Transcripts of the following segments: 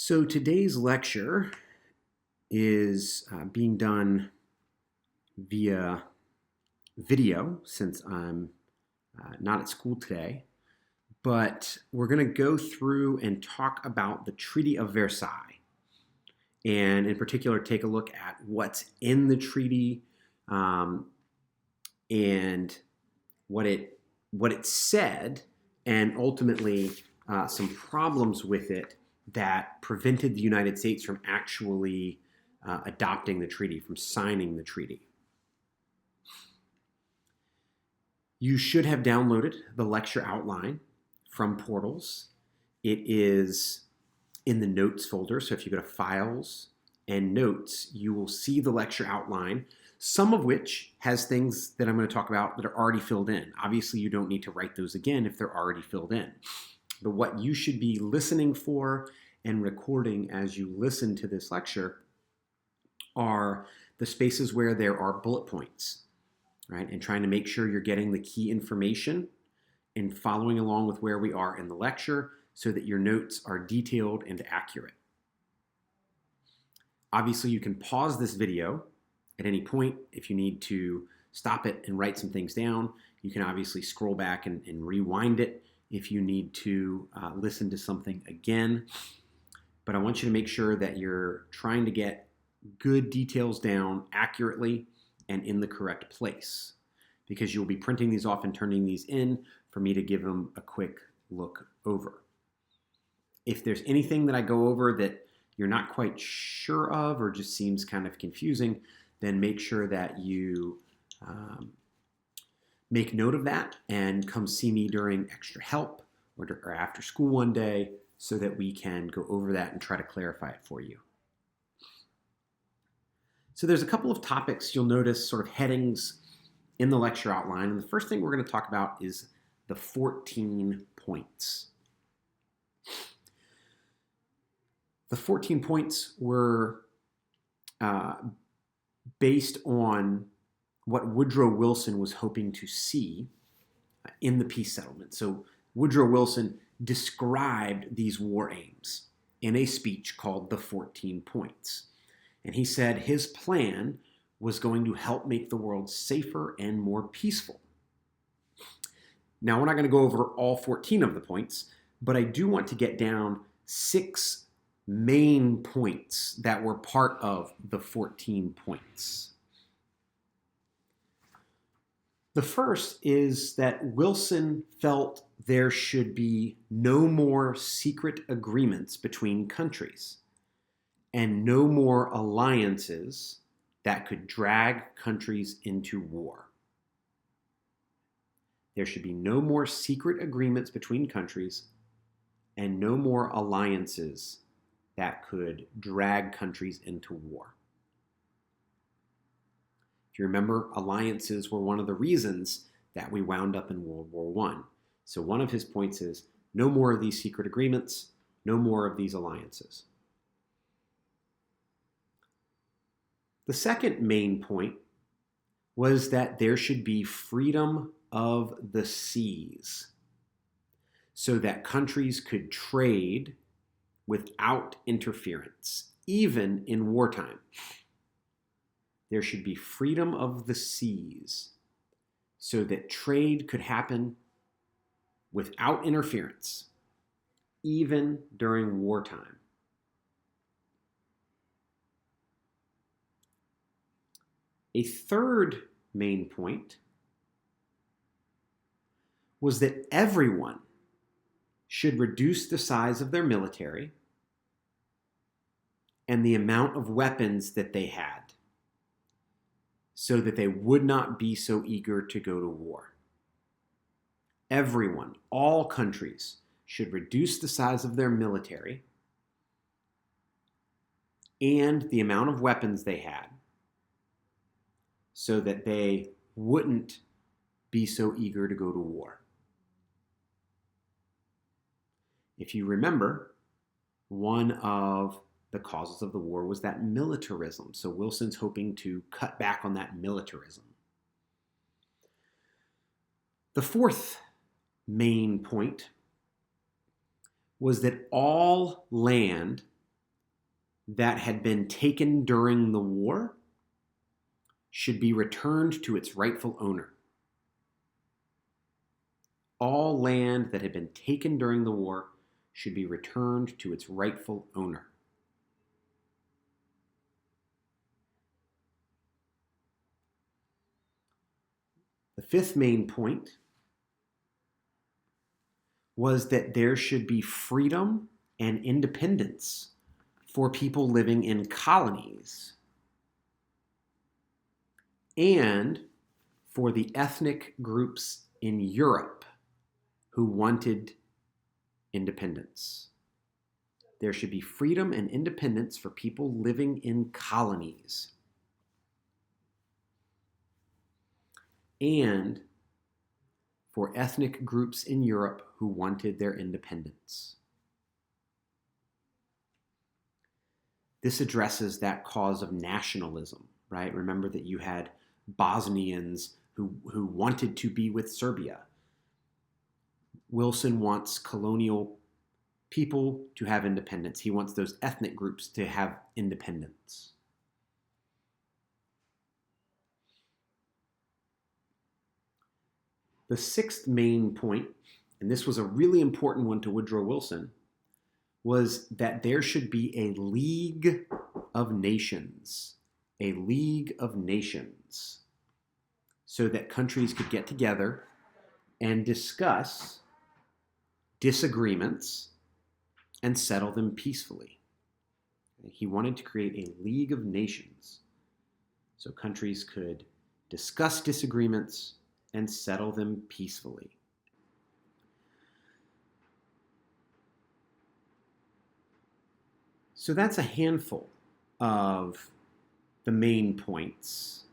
So today's lecture is being done via video since I'm not at school today, but we're going to go through and talk about the Treaty of Versailles, and in particular take a look at what's in the treaty and what it said, and ultimately some problems with it that prevented the United States from actually adopting the treaty, from signing the treaty. You should have downloaded the lecture outline from Portals. It is in the notes folder, so if you go to Files and Notes, you will see the lecture outline, some of which has things that I'm going to talk about that are already filled in. Obviously, you don't need to write those again if they're already filled in. But what you should be listening for and recording as you listen to this lecture are the spaces where there are bullet points, right? And trying to make sure you're getting the key information and following along with where we are in the lecture so that your notes are detailed and accurate. Obviously, you can pause this video at any point if you need to stop it and write some things down. You can obviously scroll back and rewind it if you need to listen to something again. But I want you to make sure that you're trying to get good details down accurately and in the correct place, because you'll be printing these off and turning these in for me to give them a quick look over. If there's anything that I go over that you're not quite sure of or just seems kind of confusing, then make sure that you make note of that and come see me during extra help or after school one day so that we can go over that and try to clarify it for you. So there's a couple of topics you'll notice, sort of headings in the lecture outline. And the first thing we're going to talk about is the 14 points. The 14 points were based on what Woodrow Wilson was hoping to see in the peace settlement. So Woodrow Wilson described these war aims in a speech called the 14 Points. And he said his plan was going to help make the world safer and more peaceful. Now, we're not going to go over all 14 of the points, but I do want to get down 6 main points that were part of the 14 points. The first is that Wilson felt there should be no more secret agreements between countries and no more alliances that could drag countries into war. There should be no more secret agreements between countries and no more alliances that could drag countries into war. If you remember, alliances were one of the reasons that we wound up in World War I. So one of his points is no more of these secret agreements, no more of these alliances. The second main point was that there should be freedom of the seas so that countries could trade without interference, even in wartime. There should be freedom of the seas so that trade could happen without interference, even during wartime. A third main point was that everyone should reduce the size of their military and the amount of weapons that they had so that they would not be so eager to go to war. Everyone, all countries, should reduce the size of their military and the amount of weapons they had so that they wouldn't be so eager to go to war. If you remember, one of the causes of the war was that militarism. So Wilson's hoping to cut back on that militarism. The fourth main point was that all land that had been taken during the war should be returned to its rightful owner. All land that had been taken during the war should be returned to its rightful owner. The fifth main point was that there should be freedom and independence for people living in colonies and for the ethnic groups in Europe who wanted independence. There should be freedom and independence for people living in colonies and for ethnic groups in Europe who wanted their independence. This addresses that cause of nationalism, right? Remember that you had Bosnians who wanted to be with Serbia. Wilson wants colonial people to have independence. He wants those ethnic groups to have independence. The sixth main point, and this was a really important one to Woodrow Wilson, was that there should be a League of Nations. A League of Nations. So that countries could get together and discuss disagreements and settle them peacefully. He wanted to create a League of Nations so countries could discuss disagreements and settle them peacefully. So that's a handful of the main points,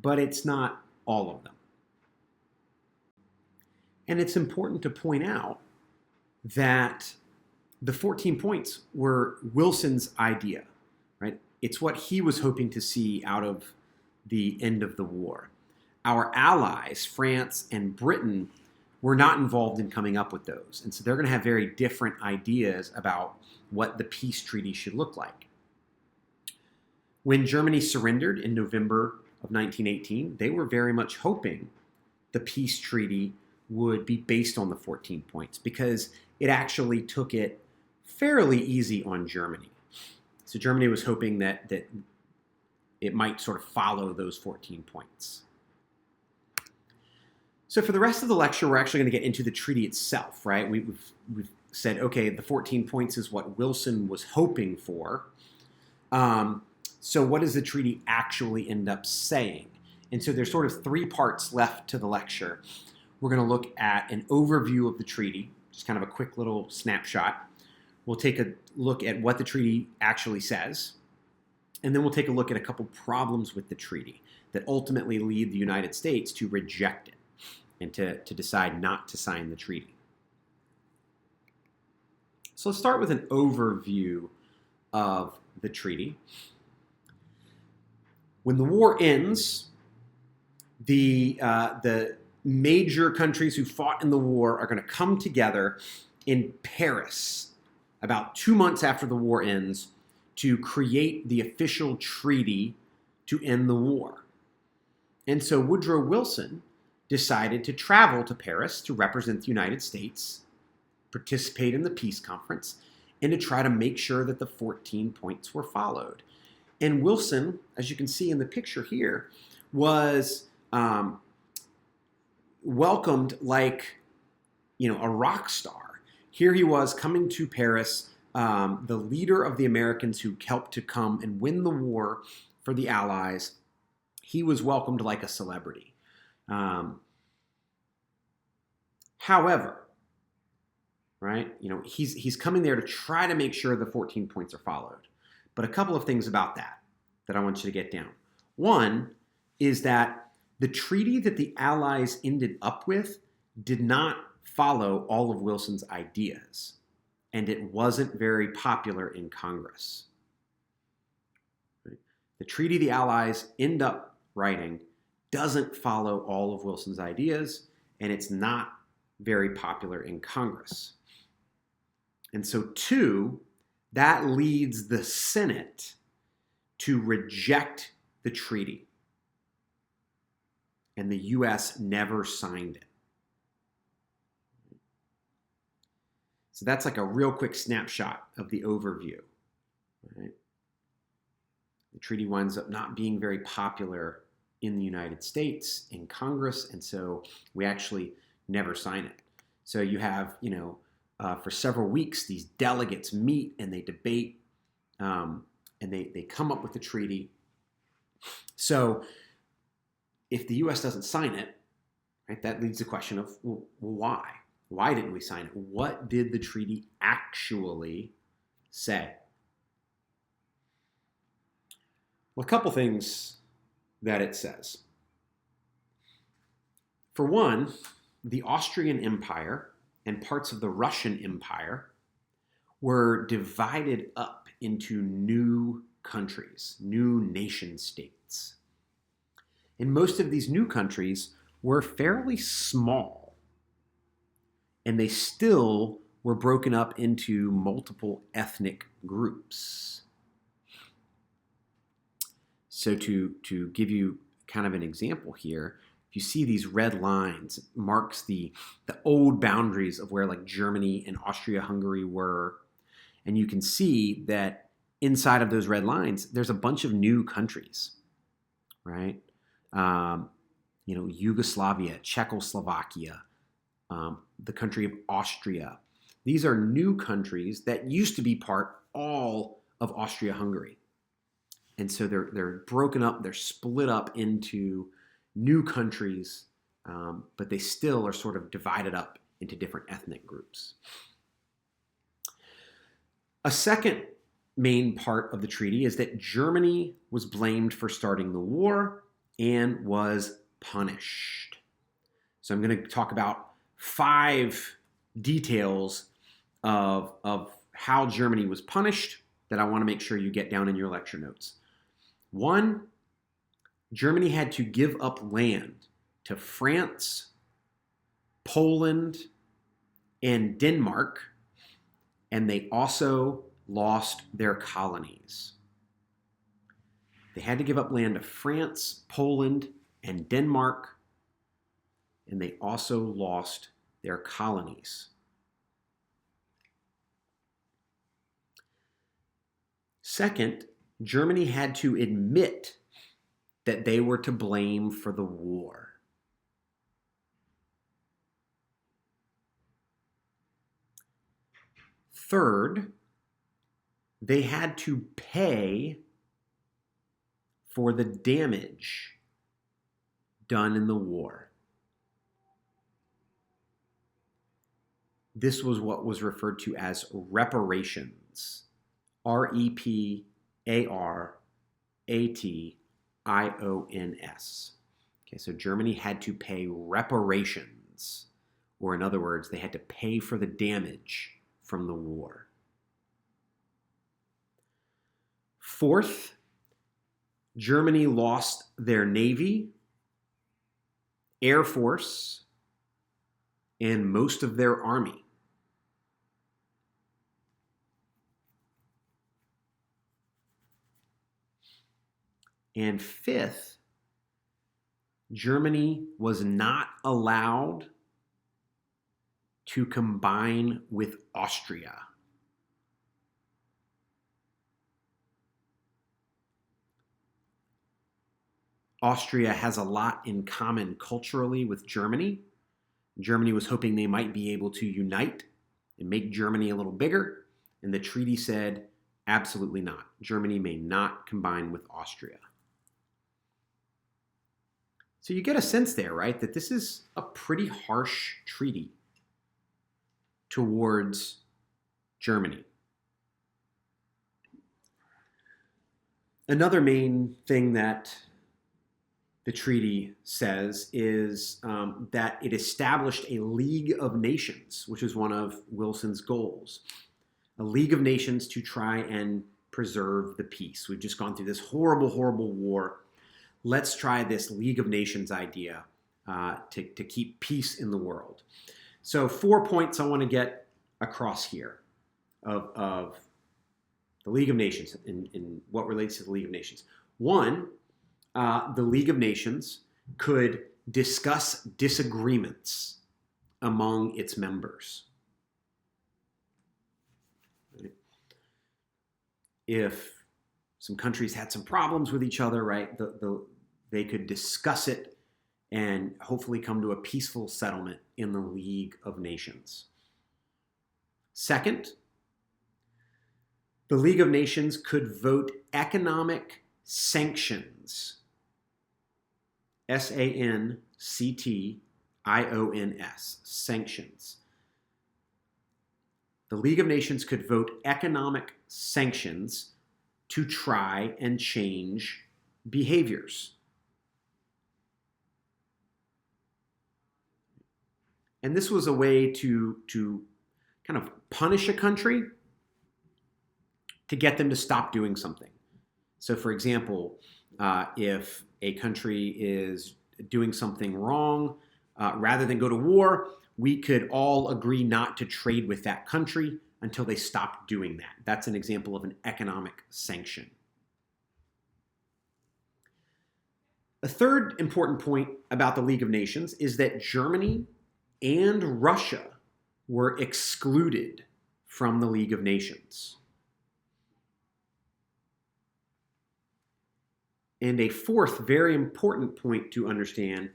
but it's not all of them. And it's important to point out that the 14 points were Wilson's idea, right? It's what he was hoping to see out of the end of the war. Our allies, France and Britain, were not involved in coming up with those. And so they're going to have very different ideas about what the peace treaty should look like. When Germany surrendered in November of 1918, they were very much hoping the peace treaty would be based on the 14 points because it actually took it fairly easy on Germany. So Germany was hoping that it might sort of follow those 14 points. So for the rest of the lecture, we're actually going to get into the treaty itself, right? We've said, okay, the 14 points is what Wilson was hoping for. So what does the treaty actually end up saying? And so there's sort of three parts left to the lecture. We're going to look at an overview of the treaty, just kind of a quick little snapshot. We'll take a look at what the treaty actually says. And then we'll take a look at a couple problems with the treaty that ultimately lead the United States to reject it and to decide not to sign the treaty. So let's start with an overview of the treaty. When the war ends, the major countries who fought in the war are going to come together in Paris about 2 months after the war ends to create the official treaty to end the war. And so Woodrow Wilson decided to travel to Paris to represent the United States, participate in the peace conference, and to try to make sure that the 14 points were followed. And Wilson, as you can see in the picture here, was welcomed like, a rock star. Here he was coming to Paris, the leader of the Americans who helped to come and win the war for the Allies. He was welcomed like a celebrity. However, right, he's coming there to try to make sure the 14 points are followed. But a couple of things about that I want you to get down. One is that the treaty that the Allies ended up with did not follow all of Wilson's ideas, and it wasn't very popular in Congress. Right? The treaty the Allies end up writing doesn't follow all of Wilson's ideas, and it's not very popular in Congress. And so two, That leads the Senate to reject the treaty. And the U.S. never signed it. So that's like a real quick snapshot of the overview. Right? The treaty winds up not being very popular in the United States, in Congress, and so we actually never sign it. So you have, for several weeks, these delegates meet and they debate, and they come up with a treaty. So if the U.S. doesn't sign it, right, that leads to the question of, well, why? Why didn't we sign it? What did the treaty actually say? Well, a couple things that it says. For one, the Austrian Empire and parts of the Russian Empire were divided up into new countries, new nation states. And most of these new countries were fairly small, and they still were broken up into multiple ethnic groups. So to give you kind of an example here, if you see these red lines, it marks the old boundaries of where like Germany and Austria-Hungary were. And you can see that inside of those red lines, there's a bunch of new countries, right? Yugoslavia, Czechoslovakia, the country of Austria. These are new countries that used to be part all of Austria-Hungary. And so they're broken up, they're split up into new countries, but they still are sort of divided up into different ethnic groups. A second main part of the treaty is that Germany was blamed for starting the war and was punished. So I'm going to talk about 5 details of how Germany was punished that I want to make sure you get down in your lecture notes. 1, Germany had to give up land to France, Poland, and Denmark, and they also lost their colonies. They had to give up land to France, Poland, and Denmark, and they also lost their colonies. Second, Germany had to admit that they were to blame for the war. Third, they had to pay for the damage done in the war. This was what was referred to as reparations. R-E-P-A-R-A-T-I-O-N-S. Okay, so Germany had to pay reparations, or in other words, they had to pay for the damage from the war. Fourth, Germany lost their Navy, Air Force, and most of their army. And fifth, Germany was not allowed to combine with Austria. Austria has a lot in common culturally with Germany. Germany was hoping they might be able to unite and make Germany a little bigger, and the treaty said, absolutely not. Germany may not combine with Austria. So you get a sense there, right, that this is a pretty harsh treaty towards Germany. Another main thing that the treaty says is that it established a League of Nations, which is one of Wilson's goals. A League of Nations to try and preserve the peace. We've just gone through this horrible, horrible war. Let's try this League of Nations idea to keep peace in the world. So 4 points I want to get across here of The League of Nations, in what relates to the League of Nations. One, the League of Nations could discuss disagreements among its members. Right? If some countries had some problems with each other, right, they could discuss it and hopefully come to a peaceful settlement in the League of Nations. Second, the League of Nations could vote economic sanctions, sanctions, sanctions. The League of Nations could vote economic sanctions to try and change behaviors. And this was a way to kind of punish a country to get them to stop doing something. So for example, if a country is doing something wrong, rather than go to war, we could all agree not to trade with that country until they stopped doing that. That's an example of an economic sanction. A third important point about the League of Nations is that Germany and Russia were excluded from the League of Nations. And a fourth very important point to understand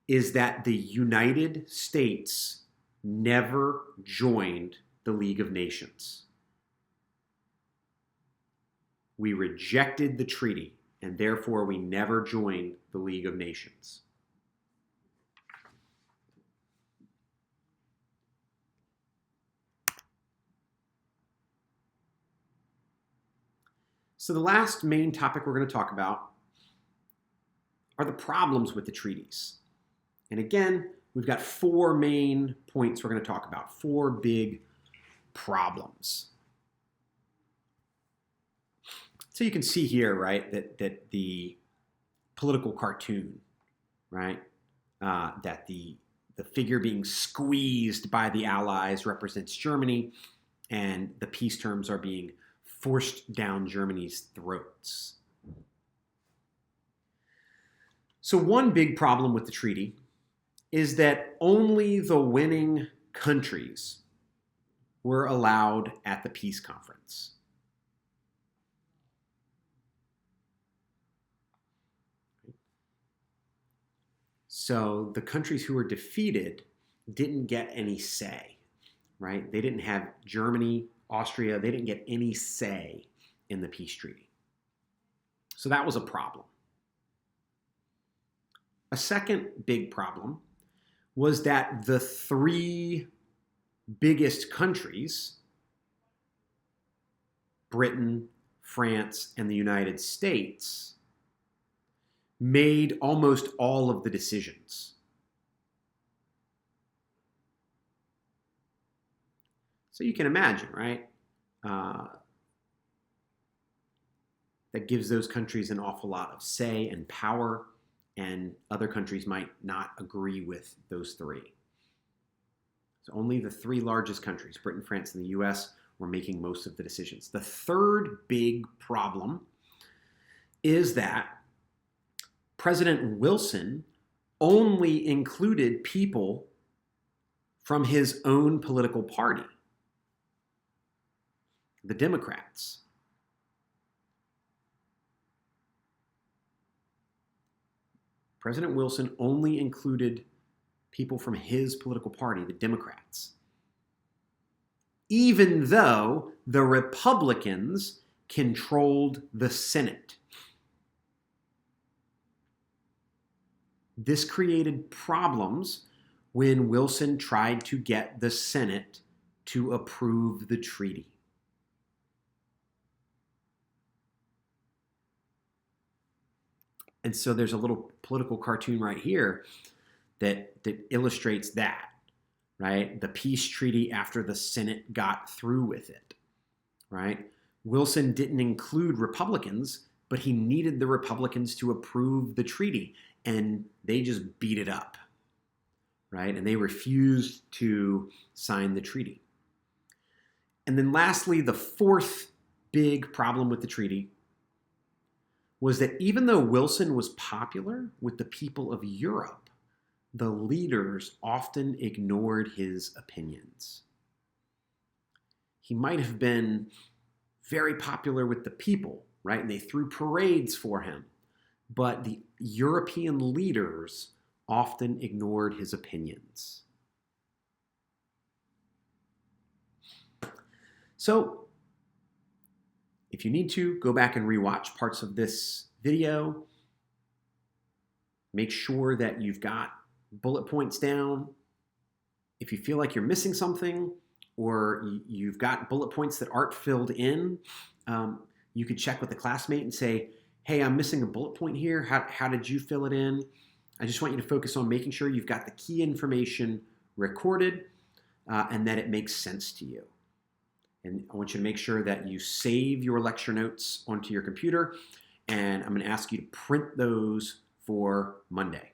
is that the United States never joined the League of Nations. We rejected the treaty, and therefore we never joined the League of Nations. So the last main topic we're going to talk about are the problems with the treaties. And again, we've got four main points we're going to talk about, four big problems. So you can see here, right, that the political cartoon, right, that the figure being squeezed by the Allies represents Germany, and the peace terms are being forced down Germany's throats. So one big problem with the treaty is that only the winning countries were allowed at the peace conference. So the countries who were defeated didn't get any say, right? They didn't have Germany, Austria, they didn't get any say in the peace treaty. So that was a problem. A second big problem was that the three biggest countries, Britain, France, and the United States, made almost all of the decisions. So you can imagine, right? That gives those countries an awful lot of say and power, and other countries might not agree with those three. So only the three largest countries, Britain, France, and the US, were making most of the decisions. The third big problem is that President Wilson only included people from his own political party, the Democrats. President Wilson only included people from his political party, the Democrats, even though the Republicans controlled the Senate. This created problems when Wilson tried to get the Senate to approve the treaty. And so there's a little political cartoon right here that illustrates that, right? The peace treaty after the Senate got through with it, right? Wilson didn't include Republicans, but he needed the Republicans to approve the treaty, and they just beat it up, right? And they refused to sign the treaty. And then lastly, the fourth big problem with the treaty was that even though Wilson was popular with the people of Europe, the leaders often ignored his opinions. He might have been very popular with the people, right? And they threw parades for him. But the European leaders often ignored his opinions. So, if you need to, go back and rewatch parts of this video. Make sure that you've got bullet points down. If you feel like you're missing something or you've got bullet points that aren't filled in, you could check with a classmate and say, hey, I'm missing a bullet point here. How did you fill it in? I just want you to focus on making sure you've got the key information recorded and that it makes sense to you. And I want you to make sure that you save your lecture notes onto your computer. And I'm going to ask you to print those for Monday.